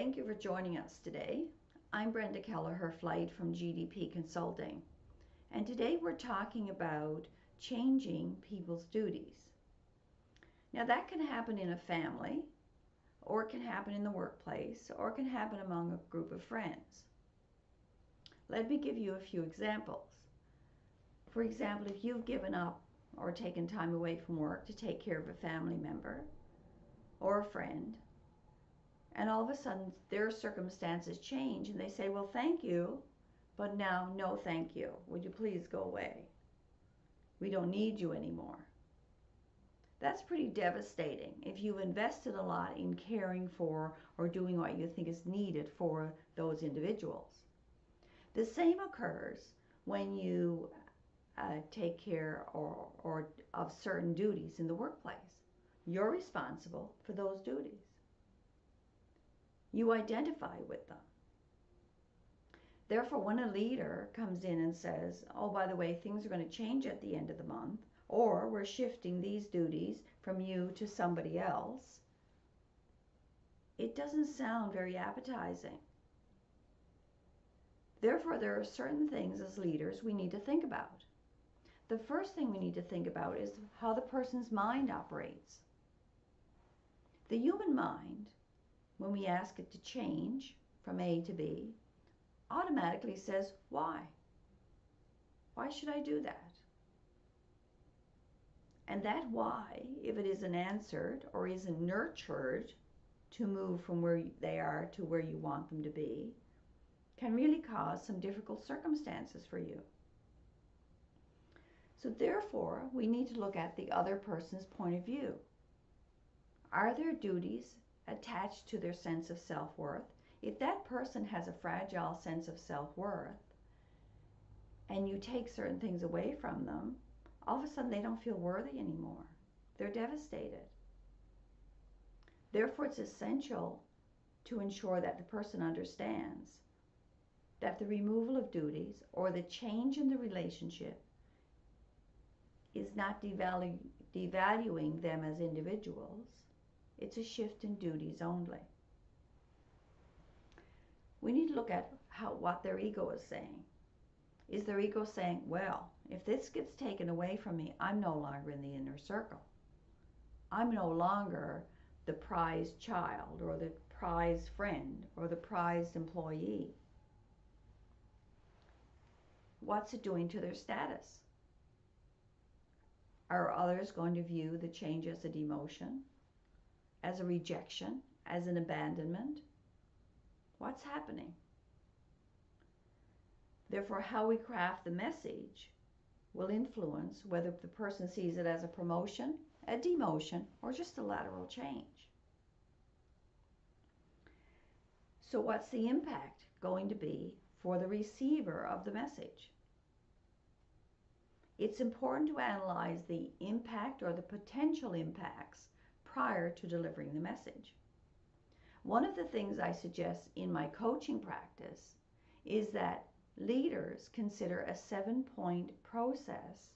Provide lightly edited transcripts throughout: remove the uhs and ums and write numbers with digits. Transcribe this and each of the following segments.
Thank you for joining us today. I'm Brenda Kelleher-Flight from GDP Consulting, and today we're talking about changing people's duties. Now that can happen in a family, or it can happen in the workplace, or it can happen among a group of friends. Let me give you a few examples. For example, if you've given up or taken time away from work to take care of a family member or a friend, and all of a sudden their circumstances change and they say, well, thank you, but now no thank you. Would you please go away? We don't need you anymore. That's pretty devastating if you've invested a lot in caring for or doing what you think is needed for those individuals. The same occurs when you take care of certain duties in the workplace. You're responsible for those duties. You identify with them. Therefore, when a leader comes in and says, oh, by the way, things are going to change at the end of the month, or we're shifting these duties from you to somebody else, it doesn't sound very appetizing. Therefore, there are certain things as leaders we need to think about. The first thing we need to think about is how the person's mind operates. The human mind, when we ask it to change from A to B, automatically says, why? Why should I do that? And that why, if it isn't answered or isn't nurtured to move from where they are to where you want them to be, can really cause some difficult circumstances for you. So therefore, we need to look at the other person's point of view. Are there duties attached to their sense of self-worth? If that person has a fragile sense of self-worth and you take certain things away from them, all of a sudden they don't feel worthy anymore. They're devastated. Therefore, it's essential to ensure that the person understands that the removal of duties or the change in the relationship is not devaluing them as individuals. It's a shift in duties only. We need to look at what their ego is saying. Is their ego saying, well, if this gets taken away from me, I'm no longer in the inner circle. I'm no longer the prized child or the prized friend or the prized employee. What's it doing to their status? Are others going to view the change as a demotion, as a rejection, as an abandonment? What's happening? Therefore, how we craft the message will influence whether the person sees it as a promotion, a demotion, or just a lateral change. So what's the impact going to be for the receiver of the message? It's important to analyze the impact or the potential impacts prior to delivering the message. One of the things I suggest in my coaching practice is that leaders consider a 7-point process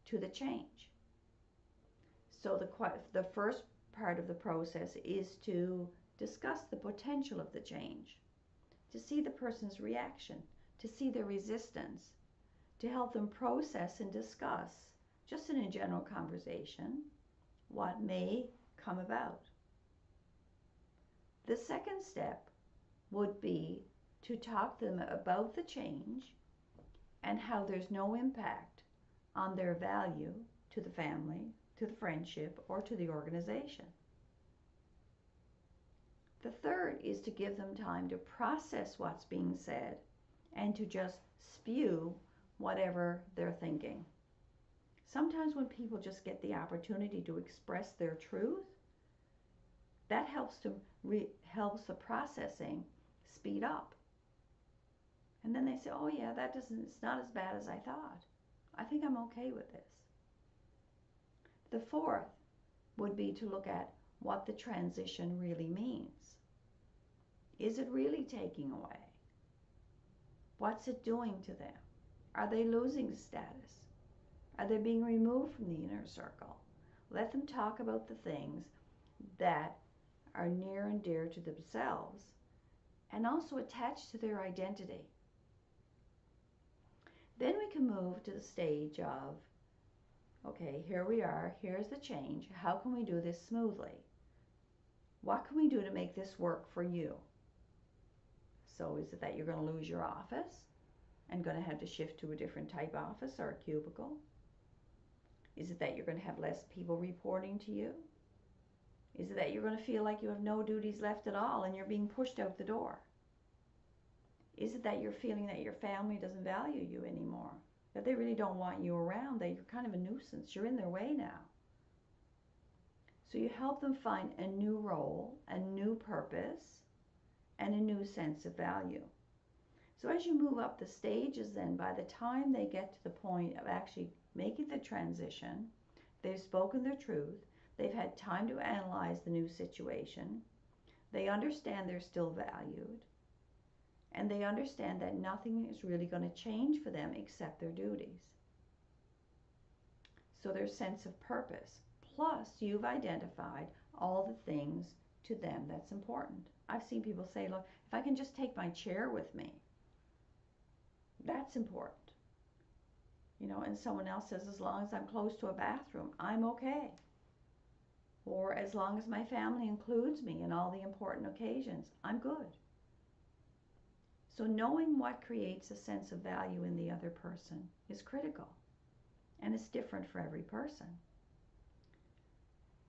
to the change. So the first part of the process is to discuss the potential of the change, to see the person's reaction, to see their resistance, to help them process and discuss, just in a general conversation, what may come about. The second step would be to talk to them about the change and how there's no impact on their value to the family, to the friendship, or to the organization. The third is to give them time to process what's being said and to just spew whatever they're thinking. Sometimes when people just get the opportunity to express their truth, that helps the processing speed up. And then they say, oh yeah, it's not as bad as I thought. I think I'm okay with this. The fourth would be to look at what the transition really means. Is it really taking away? What's it doing to them? Are they losing status? Are they being removed from the inner circle? Let them talk about the things that are near and dear to themselves and also attached to their identity. Then we can move to the stage of, okay, here we are, here's the change. How can we do this smoothly? What can we do to make this work for you? So is it that you're going to lose your office and going to have to shift to a different type office or a cubicle? Is it that you're going to have less people reporting to you? Is it that you're going to feel like you have no duties left at all and you're being pushed out the door? Is it that you're feeling that your family doesn't value you anymore? That they really don't want you around, that you're kind of a nuisance, you're in their way now? So you help them find a new role, a new purpose, and a new sense of value. So as you move up the stages then, by the time they get to the point of actually making the transition, they've spoken their truth, they've had time to analyze the new situation, they understand they're still valued, and they understand that nothing is really going to change for them except their duties. So their sense of purpose. Plus, you've identified all the things to them that's important. I've seen people say, look, if I can just take my chair with me, that's important. You know, and someone else says, as long as I'm close to a bathroom, I'm okay. Or as long as my family includes me in all the important occasions, I'm good. So knowing what creates a sense of value in the other person is critical. And it's different for every person.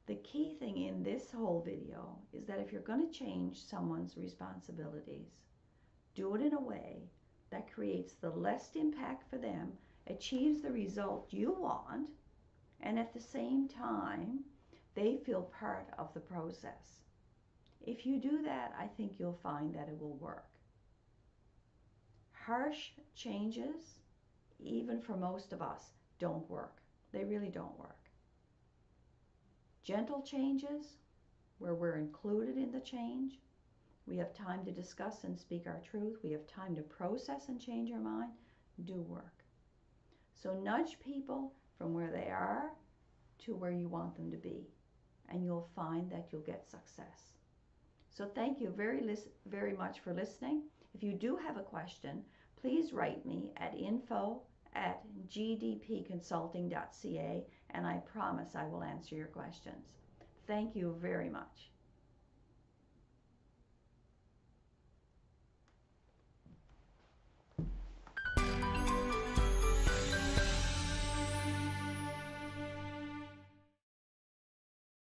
The key thing in this whole video is that if you're going to change someone's responsibilities, do it in a way that creates the least impact for them, achieves the result you want, and at the same time, they feel part of the process. If you do that, I think you'll find that it will work. Harsh changes, even for most of us, don't work. They really don't work. Gentle changes, where we're included in the change, we have time to discuss and speak our truth, we have time to process and change our mind, do work. So nudge people from where they are to where you want them to be, and you'll find that you'll get success. So thank you very much for listening. If you do have a question, please write me at info@gdpconsulting.ca, and I promise I will answer your questions. Thank you very much.